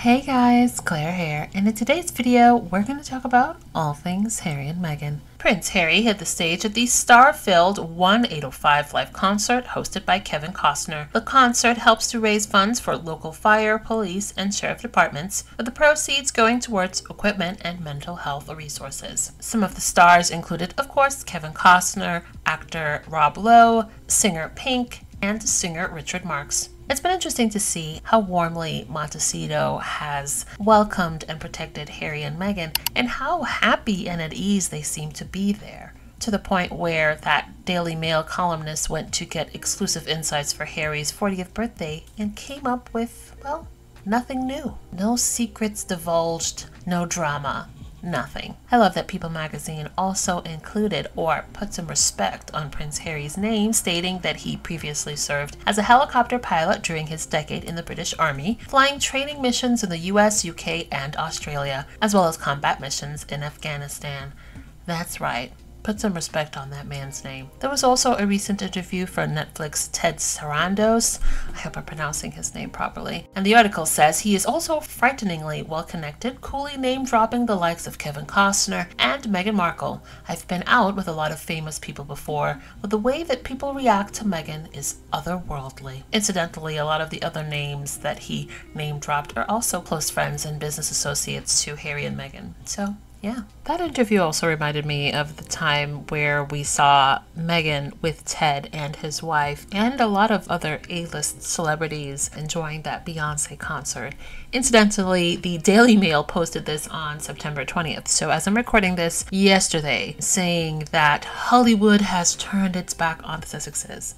Hey guys, Claire here, and in today's video, we're going to talk about all things Harry and Meghan. Prince Harry hit the stage at the star-filled 1-805 Live concert hosted by Kevin Costner. The concert helps to raise funds for local fire, police, and sheriff departments, with the proceeds going towards equipment and mental health resources. Some of the stars included, of course, Kevin Costner, actor Rob Lowe, singer Pink, and singer Richard Marx. It's been interesting to see how warmly Montecito has welcomed and protected Harry and Meghan, and how happy and at ease they seem to be there, to the point where that Daily Mail columnist went to get exclusive insights for Harry's 40th birthday and came up with, well, nothing new. No secrets divulged, no drama. Nothing. I love that People magazine also included or put some respect on Prince Harry's name, stating that he previously served as a helicopter pilot during his decade in the British Army, flying training missions in the US, UK, and Australia, as well as combat missions in Afghanistan. That's right. Put some respect on that man's name. There was also a recent interview for Netflix Ted Sarandos. I hope I'm pronouncing his name properly. And the article says he is also frighteningly well-connected, coolly name-dropping the likes of Kevin Costner and Meghan Markle. I've been out with a lot of famous people before, but the way that people react to Meghan is otherworldly. Incidentally, a lot of the other names that he name-dropped are also close friends and business associates to Harry and Meghan. So, yeah. That interview also reminded me of the time where we saw Meghan with Ted and his wife and a lot of other A-list celebrities enjoying that Beyonce concert. Incidentally, the Daily Mail posted this on September 20th, so as I'm recording this yesterday, saying that Hollywood has turned its back on the Sussexes.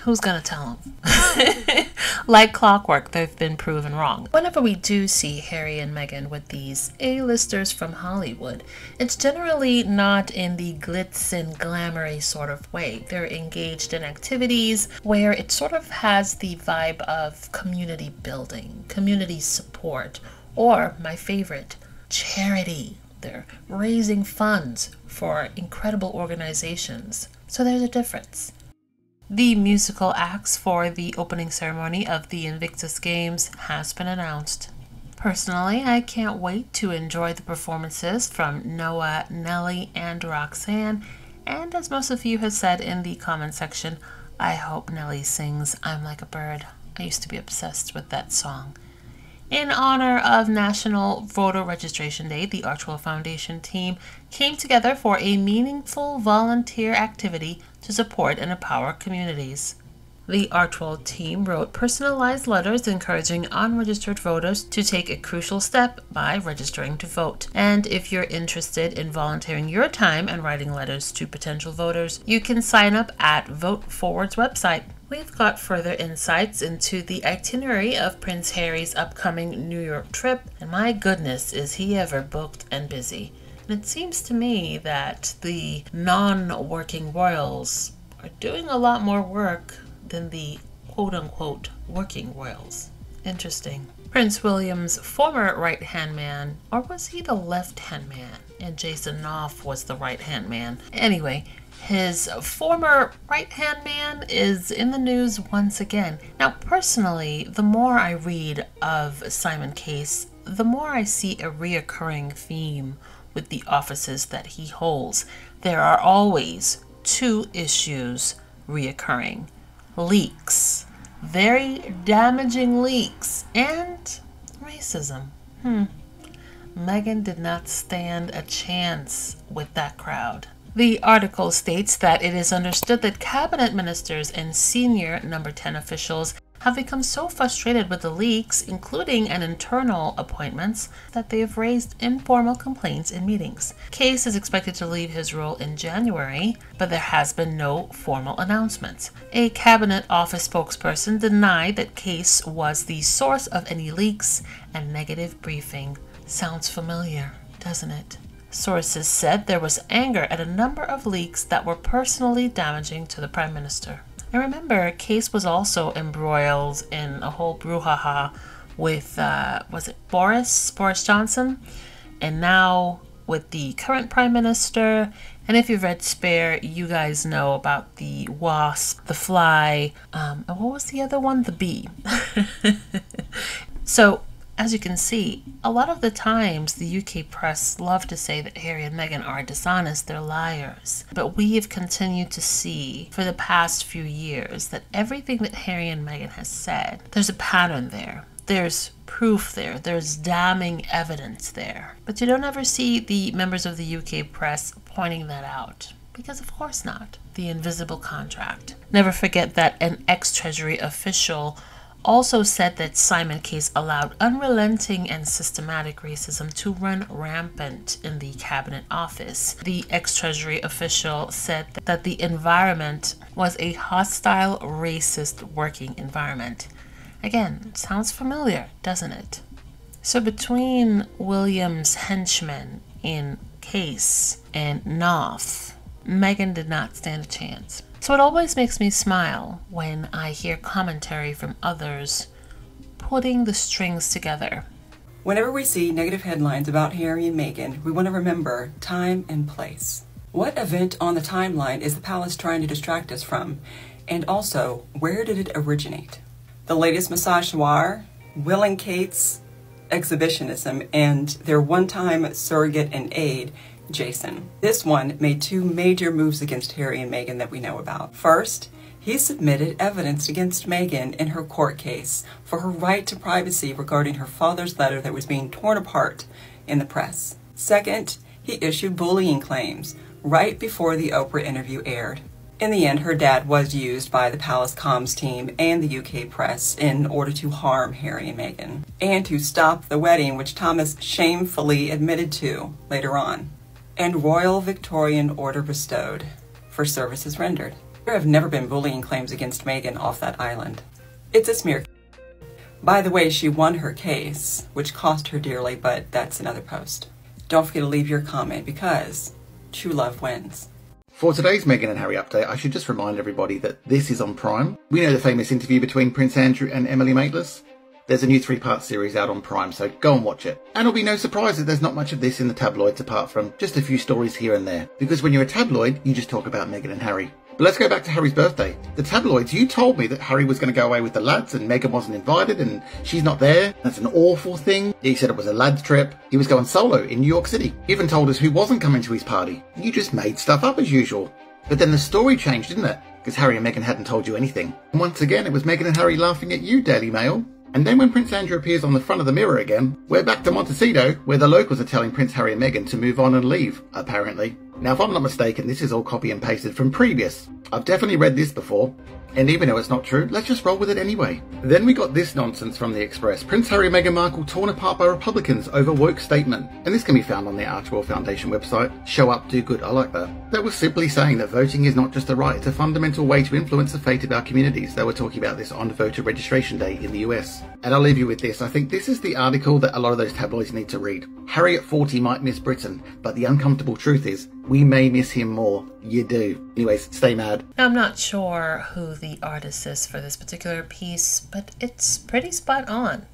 Who's gonna tell them? Like clockwork, they've been proven wrong. Whenever we do see Harry and Meghan with these A-listers from Hollywood, it's generally not in the glitz and glamoury sort of way. They're engaged in activities where it sort of has the vibe of community building, community support, or, my favorite, charity. They're raising funds for incredible organizations. So there's a difference. The musical acts for the opening ceremony of the Invictus Games has been announced. Personally, I can't wait to enjoy the performances from Noah, Nelly, and Roxanne, and as most of you have said in the comment section, I hope Nelly sings I'm Like a Bird. I used to be obsessed with that song. In honor of National Voter Registration Day, the Archwell Foundation team came together for a meaningful volunteer activity to support and empower communities. The Archwell team wrote personalized letters encouraging unregistered voters to take a crucial step by registering to vote. And if you're interested in volunteering your time and writing letters to potential voters, you can sign up at Vote Forward's website. We've got further insights into the itinerary of Prince Harry's upcoming New York trip, and my goodness, is he ever booked and busy. And it seems to me that the non-working royals are doing a lot more work than the quote-unquote working royals. Interesting. Prince William's former right-hand man, or was he the left-hand man? And Jason Knopf was the right-hand man. Anyway, his former right-hand man is in the news once again. Now, personally, the more I read of Simon Case, the more I see a reoccurring theme with the offices that he holds. There are always two issues reoccurring. Leaks, very damaging leaks, and racism. Meghan did not stand a chance with that crowd. The article states that it is understood that cabinet ministers and senior number 10 officials have become so frustrated with the leaks, including and internal appointments, that they have raised informal complaints in meetings. Case is expected to leave his role in January, but there has been no formal announcements. A cabinet office spokesperson denied that Case was the source of any leaks and negative briefing. Sounds familiar, doesn't it? Sources said there was anger at a number of leaks that were personally damaging to the Prime Minister. I remember Case was also embroiled in a whole brouhaha with, was it Boris Johnson? And now with the current Prime Minister. And if you've read Spare, you guys know about the wasp, the fly, and what was the other one? The bee. So as you can see, a lot of the times the UK press love to say that Harry and Meghan are dishonest, they're liars. But we have continued to see for the past few years that everything that Harry and Meghan has said, there's a pattern there. There's proof there. There's damning evidence there. But you don't ever see the members of the UK press pointing that out. Because of course not. The invisible contract. Never forget that an ex-Treasury official also said that Simon Case allowed unrelenting and systematic racism to run rampant in the Cabinet Office. The ex-Treasury official said that the environment was a hostile, racist working environment. Again, sounds familiar, doesn't it? So between William's henchmen in Case and Knopf, Meghan did not stand a chance. So it always makes me smile when I hear commentary from others putting the strings together. Whenever we see negative headlines about Harry and Meghan, we want to remember time and place. What event on the timeline is the palace trying to distract us from? And also, where did it originate? The latest massage noir, Will and Kate's exhibitionism, and their one-time surrogate and aide, Jason. This one made two major moves against Harry and Meghan that we know about. First, he submitted evidence against Meghan in her court case for her right to privacy regarding her father's letter that was being torn apart in the press. Second, he issued bullying claims right before the Oprah interview aired. In the end, her dad was used by the palace comms team and the UK press in order to harm Harry and Meghan, and to stop the wedding, which Thomas shamefully admitted to later on. And Royal Victorian Order bestowed for services rendered. There have never been bullying claims against Meghan off that island. It's a smear. By the way, she won her case, which cost her dearly, but that's another post. Don't forget to leave your comment because true love wins. For today's Meghan and Harry update, I should just remind everybody that this is on Prime. We know the famous interview between Prince Andrew and Emily Maitlis. There's a new 3-part series out on Prime, so go and watch it. And it'll be no surprise that there's not much of this in the tabloids apart from just a few stories here and there. Because when you're a tabloid, you just talk about Meghan and Harry. But let's go back to Harry's birthday. The tabloids, you told me that Harry was going to go away with the lads and Meghan wasn't invited and she's not there. That's an awful thing. He said it was a lads trip. He was going solo in New York City. He even told us who wasn't coming to his party. You just made stuff up as usual. But then the story changed, didn't it? Because Harry and Meghan hadn't told you anything. And once again, it was Meghan and Harry laughing at you, Daily Mail. And then when Prince Andrew appears on the front of the mirror again, we're back to Montecito, where the locals are telling Prince Harry and Meghan to move on and leave, apparently. Now, if I'm not mistaken, this is all copy and pasted from previous. I've definitely read this before. And even though it's not true, let's just roll with it anyway. Then we got this nonsense from the Express. Prince Harry and Meghan Markle torn apart by Republicans over woke statement. And this can be found on the Archewell Foundation website. Show up, do good. I like that. That was simply saying that voting is not just a right, it's a fundamental way to influence the fate of our communities. They were talking about this on voter registration day in the US. And I'll leave you with this. I think this is the article that a lot of those tabloids need to read. Harry at 40 might miss Britain, but the uncomfortable truth is we may miss him more. You do. Anyways, stay mad. I'm not sure who the artist is for this particular piece, but it's pretty spot on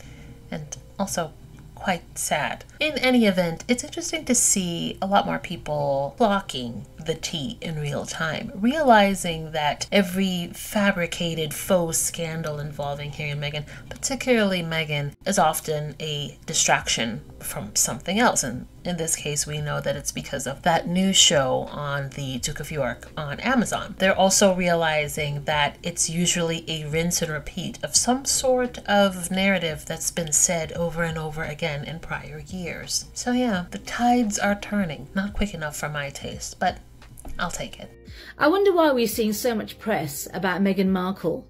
and also quite sad. In any event, it's interesting to see a lot more people clocking the tea in real time, realizing that every fabricated faux scandal involving Harry and Meghan, particularly Meghan, is often a distraction from something else. And in this case, we know that it's because of that new show on the Duke of York on Amazon. They're also realizing that it's usually a rinse and repeat of some sort of narrative that's been said over and over again in prior years. So yeah, the tides are turning. Not quick enough for my taste, but I'll take it. I wonder why we're seeing so much press about Meghan Markle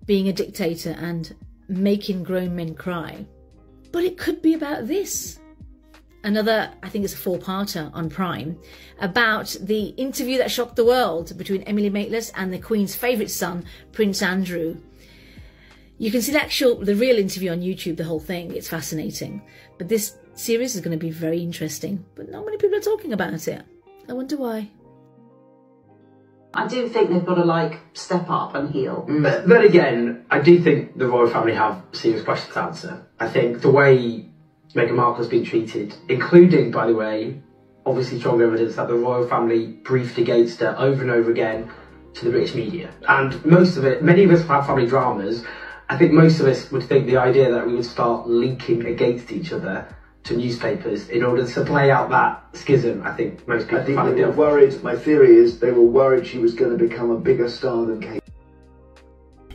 being a dictator and making grown men cry. But it could be about this. Another, I think it's a 4-parter on Prime, about the interview that shocked the world between Emily Maitlis and the Queen's favourite son, Prince Andrew. You can see the real interview on YouTube, the whole thing. It's fascinating. But this series is going to be very interesting. But not many people are talking about it. I wonder why. I do think they've got to step up and heal. But then again, I do think the royal family have serious questions to answer. I think the way Meghan Markle has been treated, including, by the way, obviously strong evidence that the royal family briefed against her over and over again to the British media. And most of it, many of us have family dramas, I think most of us would think the idea that we would start linking against each other to newspapers in order to play out that schism, I think most people find they were worried. My theory is they were worried she was going to become a bigger star than Kate.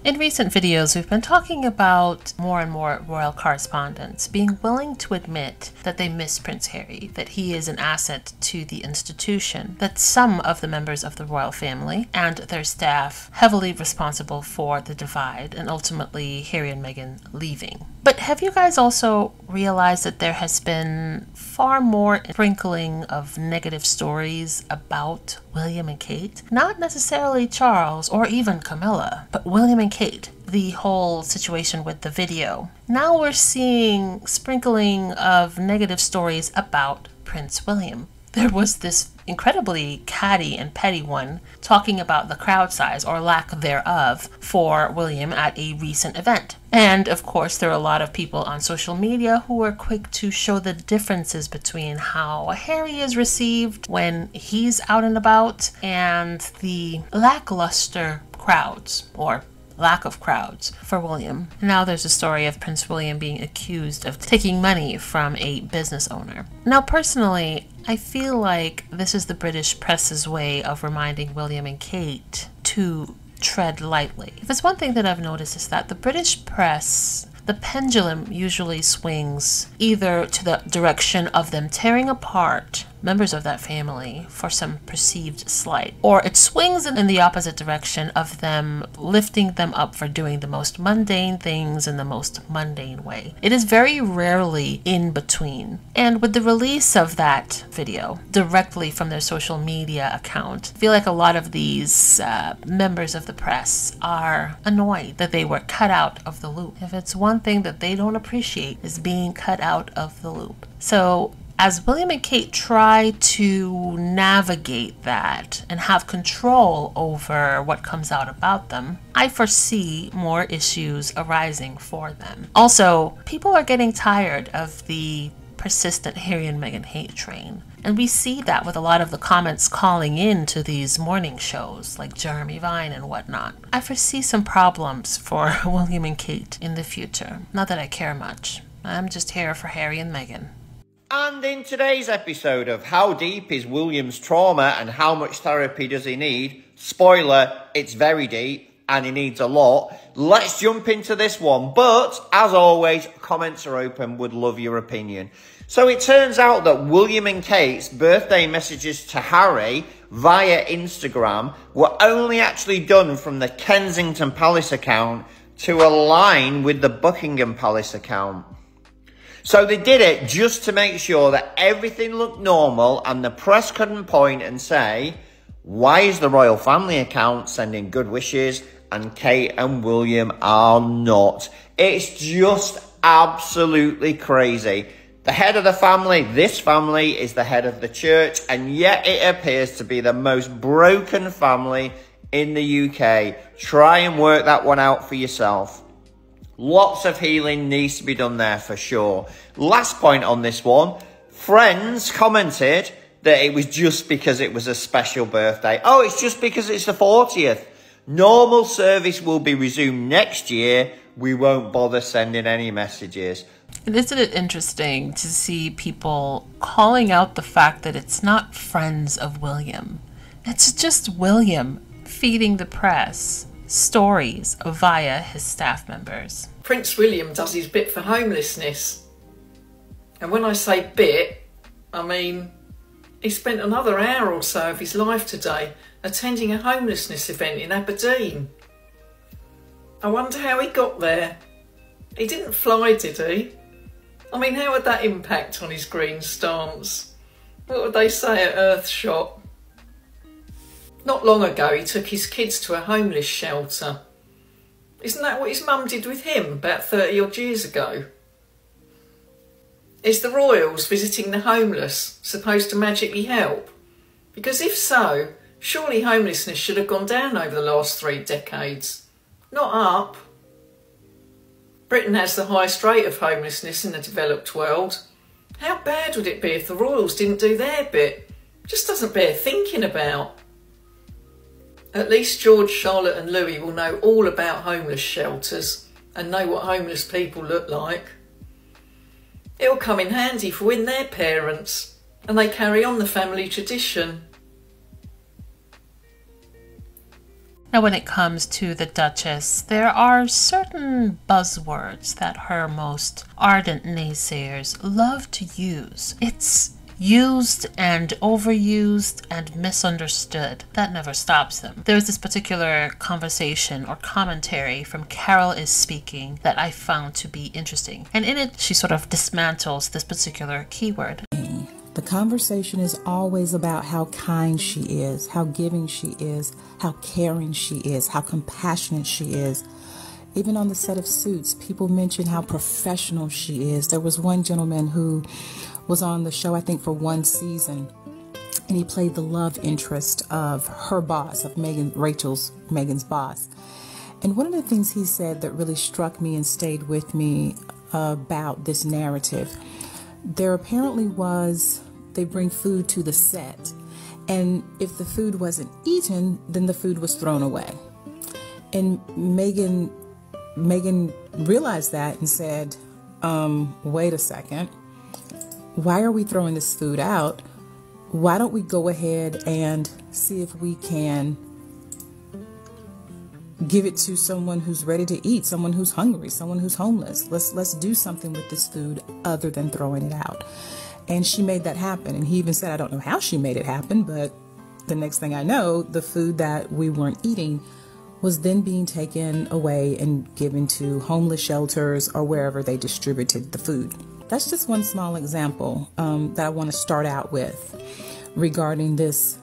In recent videos, we've been talking about more and more royal correspondents being willing to admit that they miss Prince Harry, that he is an asset to the institution, that some of the members of the royal family and their staff heavily responsible for the divide and ultimately Harry and Meghan leaving. But have you guys also realized that there has been far more sprinkling of negative stories about William and Kate? Not necessarily Charles or even Camilla, but William and Kate. The whole situation with the video. Now we're seeing sprinkling of negative stories about Prince William. There was this incredibly catty and petty one talking about the crowd size or lack thereof for William at a recent event. And of course, there are a lot of people on social media who are quick to show the differences between how Harry is received when he's out and about and the lackluster crowds or lack of crowds for William. Now there's a story of Prince William being accused of taking money from a business owner. Now personally, I feel like this is the British press's way of reminding William and Kate to tread lightly. If it's one thing that I've noticed is that the British press, the pendulum usually swings either to the direction of them tearing apart members of that family for some perceived slight, or it swings in the opposite direction of them lifting them up for doing the most mundane things in the most mundane way. It is very rarely in between. And with the release of that video directly from their social media account, I feel like a lot of these members of the press are annoyed that they were cut out of the loop. If it's one thing that they don't appreciate is being cut out of the loop. So as William and Kate try to navigate that and have control over what comes out about them, I foresee more issues arising for them. Also, people are getting tired of the persistent Harry and Meghan hate train. And we see that with a lot of the comments calling in to these morning shows like Jeremy Vine and whatnot. I foresee some problems for William and Kate in the future. Not that I care much. I'm just here for Harry and Meghan. And in today's episode of How Deep is William's Trauma and How Much Therapy Does He Need? Spoiler, it's very deep and he needs a lot. Let's jump into this one. But, as always, comments are open. Would love your opinion. So it turns out that William and Kate's birthday messages to Harry via Instagram were only actually done from the Kensington Palace account to align with the Buckingham Palace account. So they did it just to make sure that everything looked normal and the press couldn't point and say, why is the royal family account sending good wishes and Kate and William are not? It's just absolutely crazy. The head of the family, this family, is the head of the church, and yet it appears to be the most broken family in the UK. Try and work that one out for yourself. Lots of healing needs to be done there for sure. Last point on this one. Friends commented that it was just because it was a special birthday. Oh, it's just because it's the 40th. Normal service will be resumed next year. We won't bother sending any messages. And isn't it interesting to see people calling out the fact that it's not friends of William? It's just William feeding the press stories via his staff members. Prince William does his bit for homelessness. And when I say bit, I mean he spent another hour or so of his life today attending a homelessness event in Aberdeen. I wonder how he got there. He didn't fly, did he? I mean, how would that impact on his green stance? What would they say at Earthshot? Not long ago, he took his kids to a homeless shelter. Isn't that what his mum did with him about 30 odd years ago? Is the royals visiting the homeless supposed to magically help? Because if so, surely homelessness should have gone down over the last 3 decades, not up. Britain has the highest rate of homelessness in the developed world. How bad would it be if the royals didn't do their bit? Just doesn't bear thinking about. At least George, Charlotte and Louis will know all about homeless shelters. and know what homeless people look like. It'll come in handy for when they're parents and they carry on the family tradition. Now, when it comes to the Duchess, there are certain buzzwords that her most ardent naysayers love to use. It's used and overused and misunderstood. That never stops them. There's this particular conversation or commentary from Carol is Speaking that I found to be interesting. And in it, she sort of dismantles this particular keyword. The conversation is always about how kind she is, how giving she is, how caring she is, how compassionate she is. Even on the set of Suits, people mention how professional she is. There was one gentleman who was on the show, I think, for one season, and he played the love interest of her boss, of Megan's boss. And one of the things he said that really struck me and stayed with me about this narrative, there apparently was, they bring food to the set, and if the food wasn't eaten, then the food was thrown away. And Megan realized that and said, wait a second, why are we throwing this food out? Why don't we go ahead and see if we can give it to someone who's ready to eat, someone who's hungry, someone who's homeless. Let's do something with this food other than throwing it out. And she made that happen. And he even said, I don't know how she made it happen, but the next thing I know, the food that we weren't eating was then being taken away and given to homeless shelters or wherever they distributed the food. That's just one small example that I want to start out with regarding this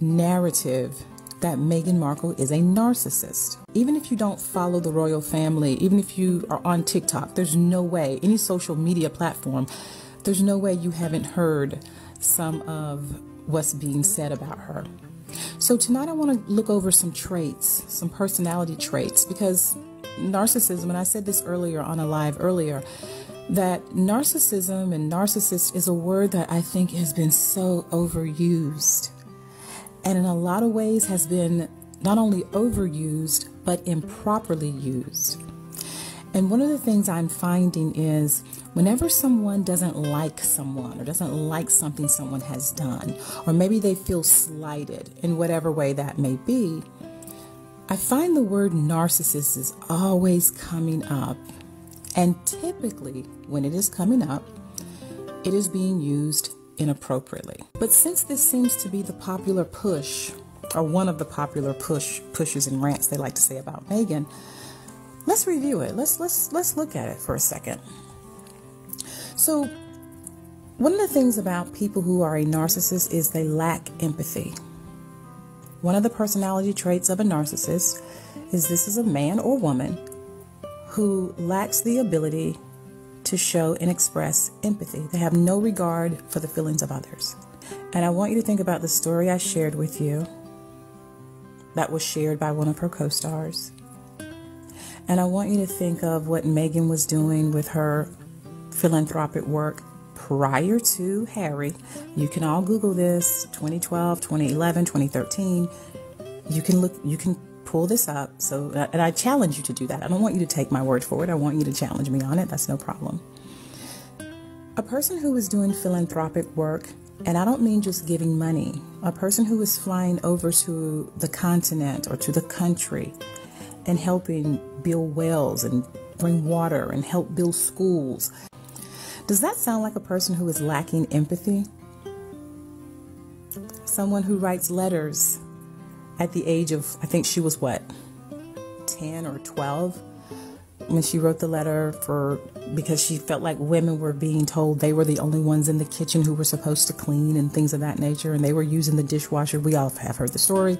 narrative that Meghan Markle is a narcissist. Even if you don't follow the royal family, even if you are on TikTok, there's no way, any social media platform, there's no way you haven't heard some of what's being said about her. So tonight I want to look over some traits, some personality traits, because narcissism, and I said this earlier on a live earlier, that narcissism and narcissist is a word that I think has been so overused. And in a lot of ways has been not only overused, but improperly used. And one of the things I'm finding is whenever someone doesn't like someone or doesn't like something someone has done, or maybe they feel slighted in whatever way that may be, I find the word narcissist is always coming up. And typically when it is coming up, it is being used inappropriately. But since this seems to be the popular push, or one of the popular pushes and rants they like to say about Meghan, let's review it. Let's look at it for a second. So one of the things about people who are a narcissist is they lack empathy. One of the personality traits of a narcissist is this is a man or woman who lacks the ability to show and express empathy. They have no regard for the feelings of others. And I want you to think about the story I shared with you that was shared by one of her co-stars. And I want you to think of what Meghan was doing with her philanthropic work prior to Harry. You can all Google this, 2012, 2011, 2013. You can pull this up. So, and I challenge you to do that. I don't want you to take my word for it. I want you to challenge me on it. That's no problem. A person who is doing philanthropic work, and I don't mean just giving money, a person who is flying over to the continent or to the country and helping build wells and bring water and help build schools. Does that sound like a person who is lacking empathy? Someone who writes letters at the age of, I think she was what, 10 or 12, when she wrote the letter because she felt like women were being told they were the only ones in the kitchen who were supposed to clean and things of that nature, and they were using the dishwasher. We all have heard the story.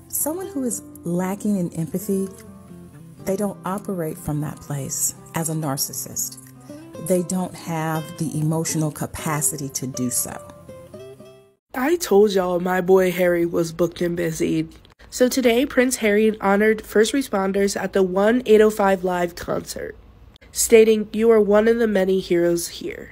Someone who is lacking in empathy, they don't operate from that place as a narcissist. They don't have the emotional capacity to do so. I told y'all my boy Harry was booked and busy. So today, Prince Harry honored first responders at the 1-805 Live concert, stating, "You are one of the many heroes here."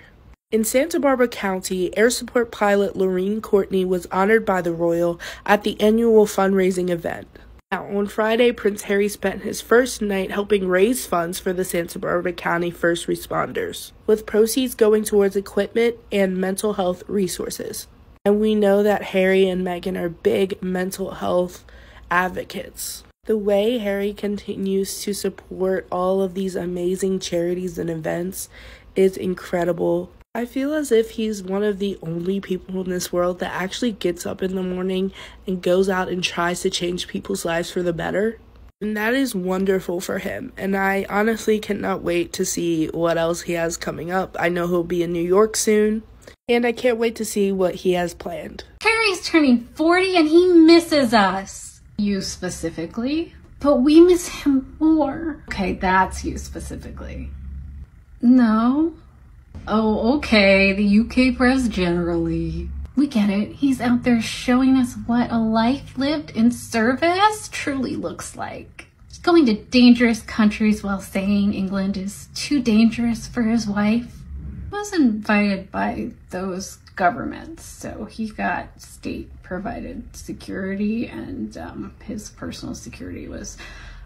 In Santa Barbara County, air support pilot Lorene Courtney was honored by the Royal at the annual fundraising event. Now, on Friday, Prince Harry spent his first night helping raise funds for the Santa Barbara County first responders, with proceeds going towards equipment and mental health resources. And we know that Harry and Meghan are big mental health advocates. The way Harry continues to support all of these amazing charities and events is incredible. I feel as if he's one of the only people in this world that actually gets up in the morning and goes out and tries to change people's lives for the better. And that is wonderful for him. And I honestly cannot wait to see what else he has coming up. I know he'll be in New York soon. And I can't wait to see what he has planned. Harry's turning 40 and he misses us. You specifically? But we miss him more. Okay, that's you specifically. No. Oh, okay, the UK press generally. We get it. He's out there showing us what a life lived in service truly looks like. He's going to dangerous countries while saying England is too dangerous for his wife. He was invited by those governments, so he got state-provided security, and his personal security was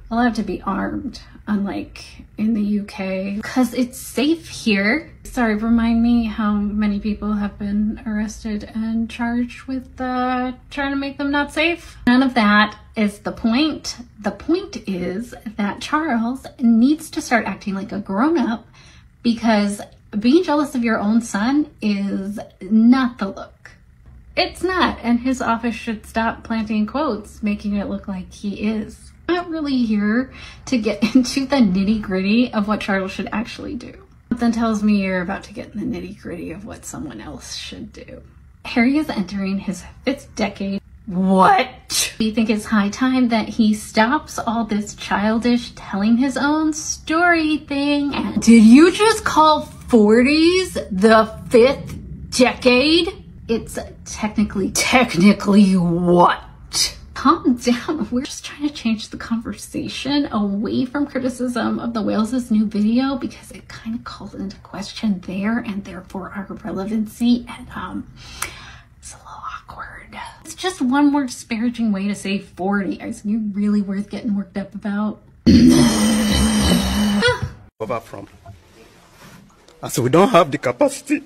allowed to be armed, unlike in the UK, because it's safe here. Sorry, remind me how many people have been arrested and charged with trying to make them not safe? None of that is the point. The point is that Charles needs to start acting like a grown-up, because being jealous of your own son is not the look. It's not, and his office should stop planting quotes, making it look like he is. I'm not really here to get into the nitty-gritty of what Charles should actually do. Something tells me you're about to get in the nitty-gritty of what someone else should do. Harry is entering his 5th decade. What? We think it's high time that he stops all this childish telling his own story thing. And did you just call 40s the 5th decade? It's technically what? Calm down. We're just trying to change the conversation away from criticism of the Wales' new video, because it kind of calls into question there and therefore our relevancy, and it's a little awkward. It's just one more disparaging way to say 40. Is you really worth getting worked up about? Over from. And so we don't have the capacity.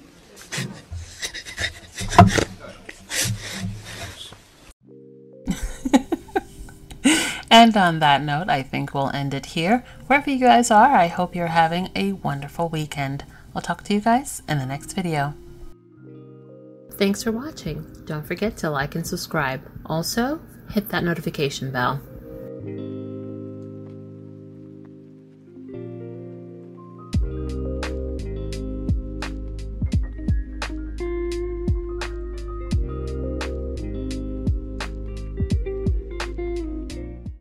And on that note, I think we'll end it here. Wherever you guys are, I hope you're having a wonderful weekend. I'll talk to you guys in the next video. Thanks for watching. Don't forget to like and subscribe. Also, hit that notification bell.